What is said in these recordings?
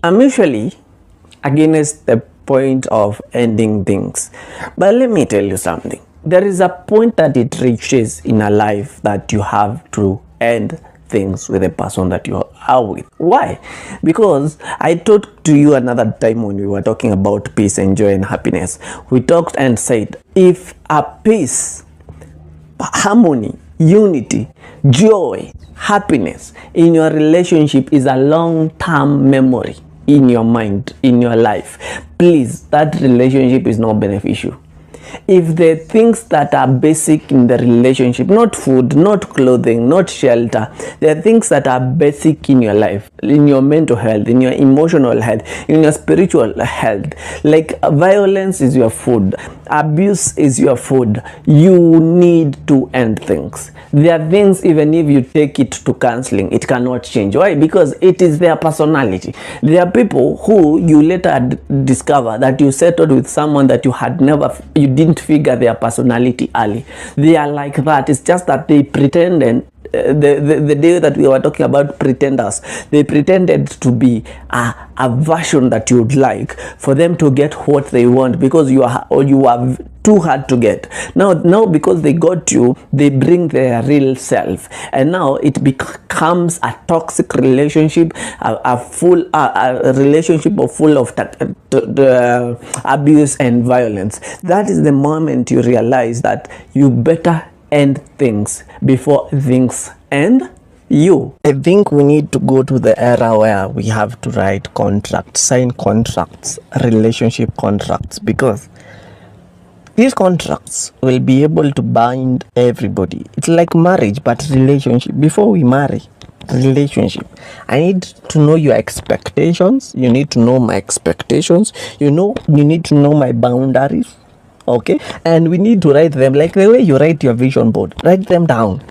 I'm usually against the point of ending things, but let me tell you something. There is a point that it reaches in a life that you have to end things with the person that you are with. Why? Because I talked to you another time when we were talking about peace and joy and happiness. We talked and said, if a peace, harmony, unity, joy, happiness in your relationship is a long-term memory in your mind, in your life, please, that relationship is not beneficial. If the things that are basic in the relationship, not food, not clothing, not shelter, the things that are basic in your life, in your mental health, in your emotional health, in your spiritual health, like violence is your food, abuse is your food, you need to end things. There are things, even if you take it to counseling, it cannot change. Why? Because it is their personality. There are people who you later discover that you settled with someone that you didn't figure their personality early. They are like that. It's just that they pretended. The day that we were talking about pretenders, they pretended to be a version that you would like for them to get what they want, because you are too hard to get. Now because they got you, they bring their real self, and now it becomes a toxic relationship, a relationship full of abuse and violence. That is the moment you realize that you better end things before things end you. I think we need to go to the era where we have to write contracts, sign contracts, relationship contracts, because these contracts will be able to bind everybody. It's like marriage, but relationship. Before we marry, relationship, I need to know your expectations. You need to know my expectations. You need to know my boundaries. Okay, and we need to write them like the way you write your vision board. Write them down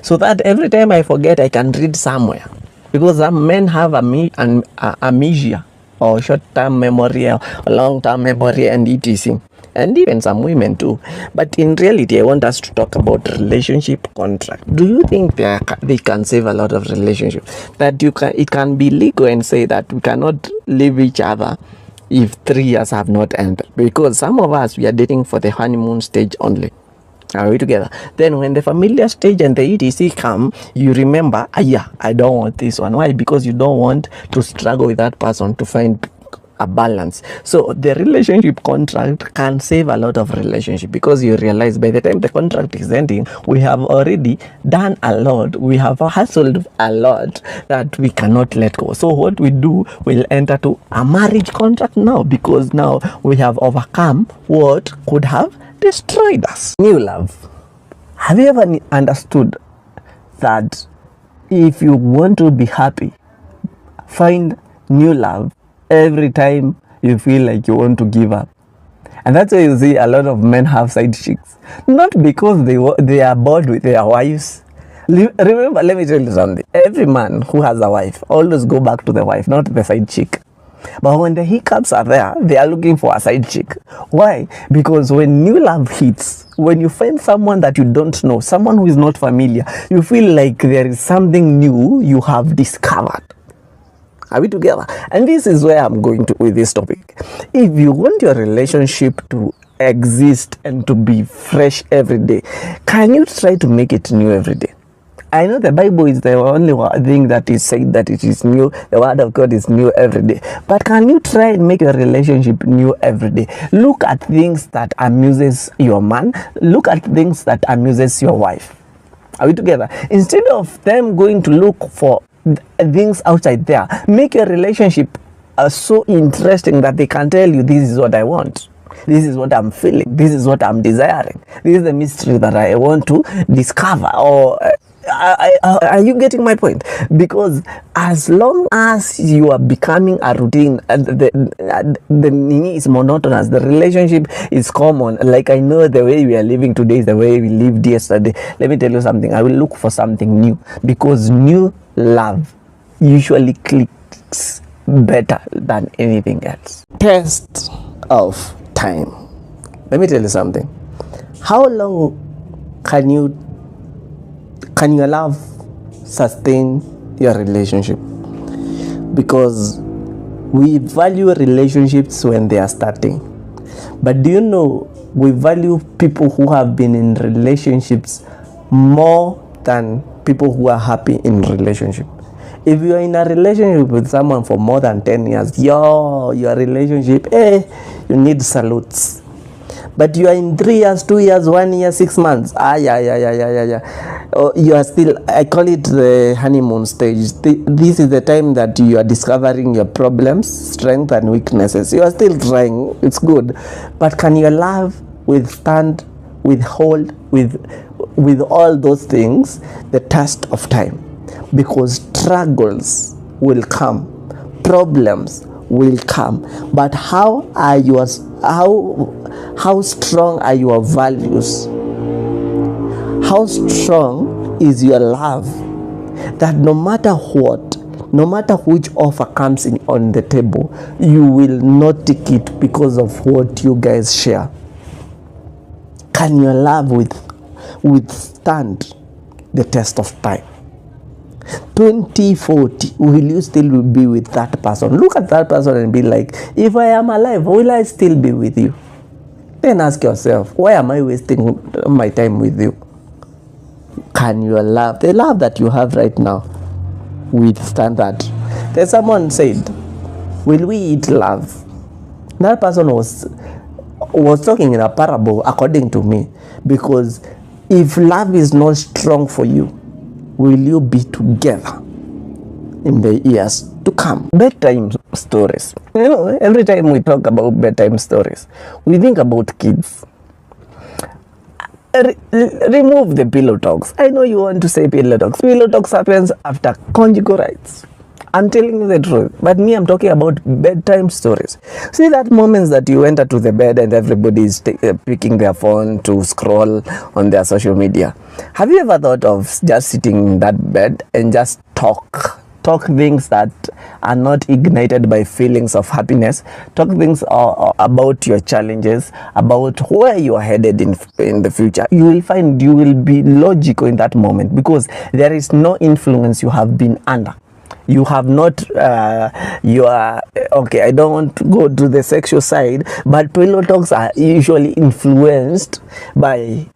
so that every time I forget, I can read somewhere, because some men have amnesia, or short-term memory, or long-term memory, and etc., and even some women too. But in reality, I want us to talk about relationship contract. Do you think they can save a lot of relationships? That it can be legal and say that we cannot leave each other if 3 years have not ended, because some of us, we are dating for the honeymoon stage only. Are we together? Then when the familiar stage and the etc come, you remember, I don't want this one. Why? Because you don't want to struggle with that person to find a balance. So the relationship contract can save a lot of relationship, because you realize by the time the contract is ending, we have already done a lot, we have hustled a lot that we cannot let go. So what we do, we'll enter to a marriage contract now, because now we have overcome what could have destroyed us. New love. Have you ever understood that if you want to be happy, find new love every time you feel like you want to give up? And that's why you see a lot of men have side chicks, not because they are bored with their wives. Remember, let me tell you something. Every man who has a wife always go back to the wife, not the side chick. But when the hiccups are there, they are looking for a side chick. Why? Because when new love hits, when you find someone that you don't know, someone who is not familiar, you feel like there is something new you have discovered. Are we together? And this is where I'm going to with this topic. If you want your relationship to exist and to be fresh every day, can you try to make it new every day? I know the Bible is the only thing that is said that it is new. The word of God is new every day. But can you try and make your relationship new every day? Look at things that amuses your man. Look at things that amuses your wife. Are we together? Instead of them going to look for things outside there, make your relationship so interesting that they can tell you, this is what I want. This is what I'm feeling. This is what I'm desiring. This is the mystery that I want to discover. Or are you getting my point? Because as long as you are becoming a routine, the meaning is monotonous, the relationship is common. Like, I know the way we are living today is the way we lived yesterday. Let me tell you something. I will look for something new, because new love usually clicks better than anything else. Test of time. Let me tell you something. How long can your love sustain your relationship? Because We value relationships when they are starting. But do you know, we value people who have been in relationships more than people who are happy in relationship. If you are in a relationship with someone for more than 10 years, your relationship, you need salutes. But you are in 3 years, 2 years, 1 year, 6 months. You are still, I call it the honeymoon stage. This is the time that you are discovering your problems, strengths, and weaknesses. You are still trying. It's good. But can your love withstand, withhold, with all those things, the test of time? Because struggles will come, problems will come, but how strong are your values? How strong is your love, that no matter what, no matter which offer comes in on the table, you will not take it because of what you guys share? Can your love withstand the test of time? 2040, will you still be with that person? Look at that person and be like, if I am alive, will I still be with you? Then ask yourself, why am I wasting my time with you? Can your love, the love that you have right now, withstand that? There's someone said, will we eat love? That person was talking in a parable, according to me, because if love is not strong for you, will you be together in the years to come? Bedtime stories. You know, every time we talk about bedtime stories, we think about kids. Remove the pillow talks. I know you want to say pillow talks. Pillow talks happens after conjugal rights. I'm telling you the truth. But me, I'm talking about bedtime stories. See that moments that you enter to the bed and everybody is picking their phone to scroll on their social media. Have you ever thought of just sitting in that bed and just talk things that are not ignited by feelings of happiness? Talk things about your challenges, about where you are headed in the future. You will find you will be logical in that moment because there is no influence you have been under. You have not, you are, okay, I don't want to go to the sexual side, but pillow talks are usually influenced by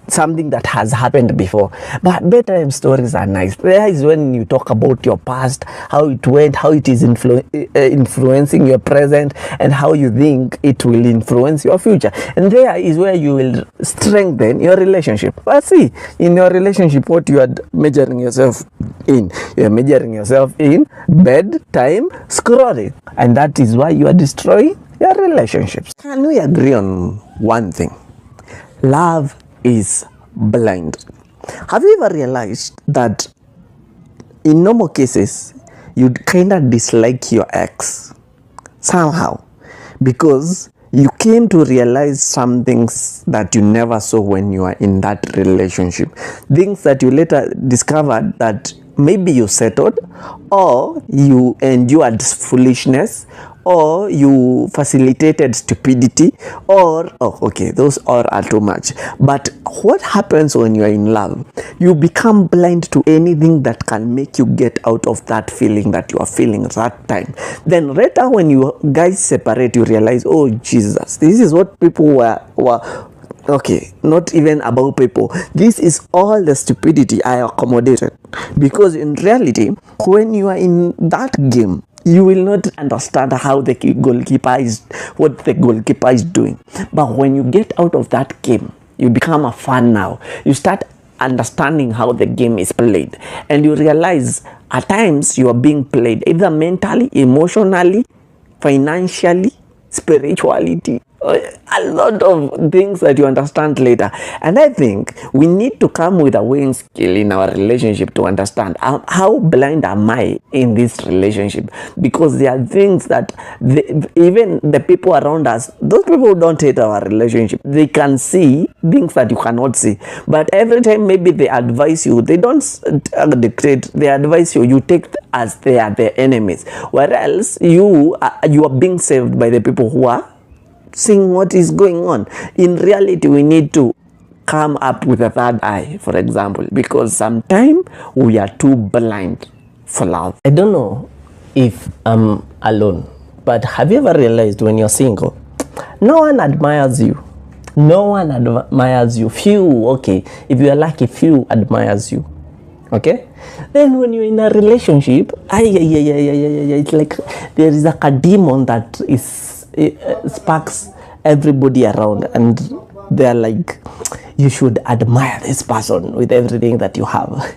something that has happened before. But bedtime stories are nice. There is when you talk about your past, how it went, how it is influencing your present, and how you think it will influence your future. And there is where you will strengthen your relationship. But see, in your relationship, what you are measuring yourself in, you are measuring yourself in bedtime scrolling, and that is why you are destroying your relationships. Can we agree on one thing? Love is blind. Have you ever realized that in normal cases you'd kind of dislike your ex somehow because you came to realize some things that you never saw when you are in that relationship, things that you later discovered that maybe you settled, or you endured foolishness, or you facilitated stupidity, or those all are too much. But what happens when you are in love? You become blind to anything that can make you get out of that feeling that you are feeling at that time. Then later when you guys separate, you realize, oh Jesus, this is what people were not even about people. This is all the stupidity I accommodated. Because in reality, when you are in that game, you will not understand how what the goalkeeper is doing. But when you get out of that game, you become a fan now. You start understanding how the game is played. And you realize at times you are being played either mentally, emotionally, financially, spirituality, a lot of things that you understand later. And I think we need to come with a weighing scale in our relationship to understand how blind am I in this relationship, because there are things that even the people around us, those people who don't hate our relationship, they can see things that you cannot see. But every time maybe they advise you, they don't dictate, they advise you, you take as they are the enemies, whereas you are being saved by the people who are seeing what is going on. In reality, we need to come up with a third eye, for example, because sometimes we are too blind for love. I don't know if I'm alone. But have you ever realized when you're single, no one admires you? No one admires you. Few, okay, if you are lucky, few admires you. Okay, then when you're in a relationship, it's like there is like a demon that sparks everybody around, and they're like, you should admire this person with everything that you have.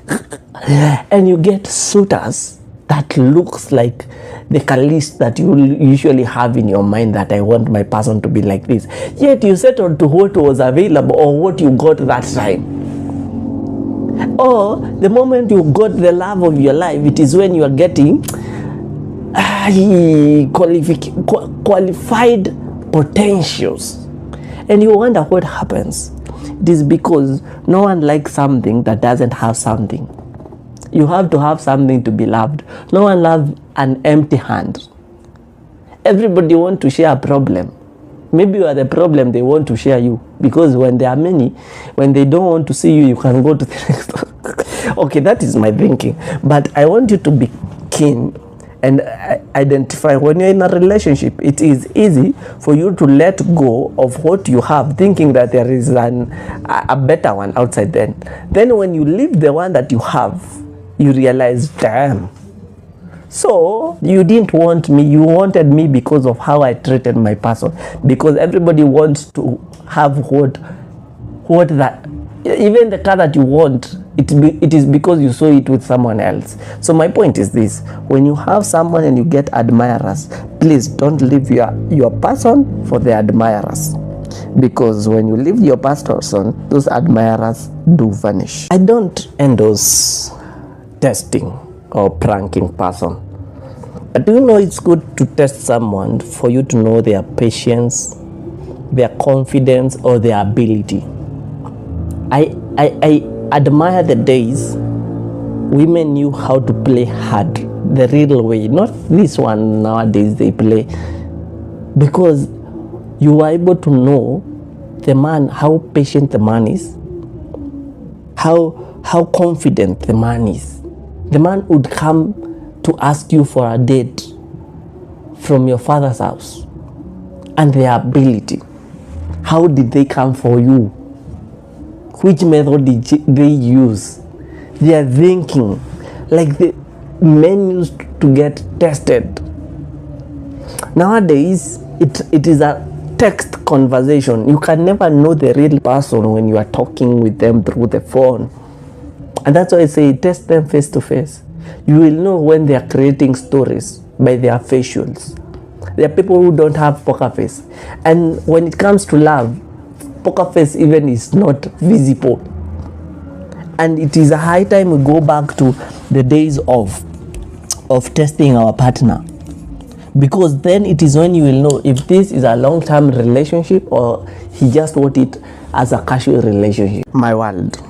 And you get suitors that looks like the list that you usually have in your mind, that I want my person to be like this, yet you settled to what was available or what you got that time. Or the moment you got the love of your life, it is when you are getting qualified potentials, and you wonder what happens. It is because no one likes something that doesn't have something. You have to have something to be loved. No one loves an empty hand. Everybody wants to share a problem. Maybe you are the problem, they want to share you. Because when there are many, when they don't want to see you, you can go to the next one. Okay, that is my thinking. But I want you to be keen and identify when you're in a relationship. It is easy for you to let go of what you have, thinking that there is a better one outside then. Then when you leave the one that you have, you realize, damn. So you didn't want me, you wanted me because of how I treated my person. Because everybody wants to have what that, even the car that you want, it is because you saw it with someone else. So my point is this: when you have someone and you get admirers, please don't leave your person for the admirers. Because when you leave your person, those admirers do vanish. I don't endorse testing or pranking person. But do you know it's good to test someone for you to know their patience, their confidence, or their ability. I admire the days women knew how to play hard, the real way, not this one nowadays they play, because you were able to know the man, how patient the man is, how confident the man is. The man would come to ask you for a date from your father's house, and their ability. How did they come for you? Which method did they use? Their thinking, like the men used to get tested. Nowadays, it is a text conversation. You can never know the real person when you are talking with them through the phone. And that's why I say test them face to face. You will know when they are creating stories by their facials. There are people who don't have poker face. And when it comes to love, poker face even is not visible. And it is a high time we go back to the days of testing our partner. Because then it is when you will know if this is a long-term relationship or he just wants it as a casual relationship. My world.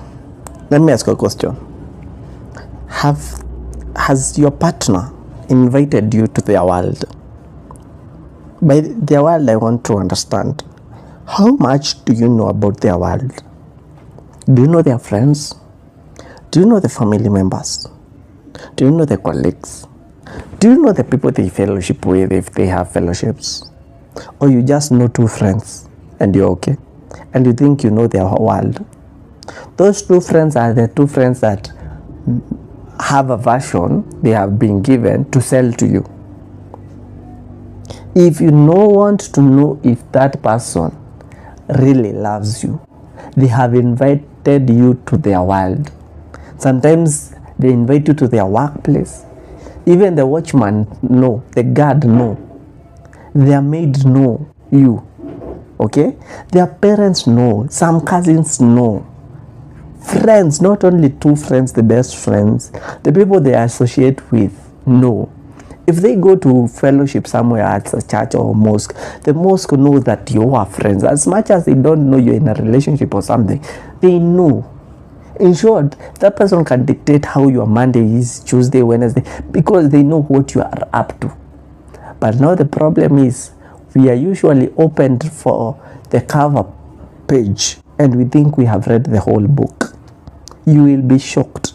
Let me ask you a question. Has your partner invited you to their world? By their world, I want to understand, how much do you know about their world? Do you know their friends? Do you know the family members? Do you know the colleagues? Do you know the people they fellowship with, if they have fellowships? Or you just know two friends and you're okay? And you think you know their world? Those two friends are the two friends that have a version they have been given to sell to you. If you don't want to know if that person really loves you, they have invited you to their world. Sometimes they invite you to their workplace. Even the watchman know, the guard know, their maid know you. Okay? Their parents know, some cousins know. Friends, not only two friends, the best friends, the people they associate with know. If they go to fellowship somewhere at a church or mosque, the mosque knows that you are friends. As much as they don't know you're in a relationship or something, they know. In short, that person can dictate how your Monday is, Tuesday, Wednesday, because they know what you are up to. But now the problem is, we are usually opened for the cover page and we think we have read the whole book. You will be shocked.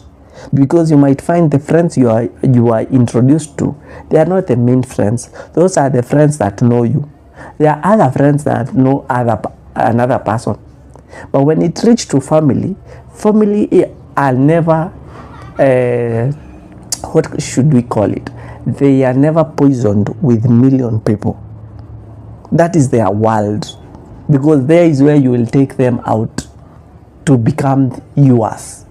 because you might find the friends you are introduced to, they are not the main friends. Those are the friends that know you. There are other friends that know another person. But when it reaches to family are never what should we call it? They are never poisoned with million people. That is their world, because there is where you will take them out to become yours.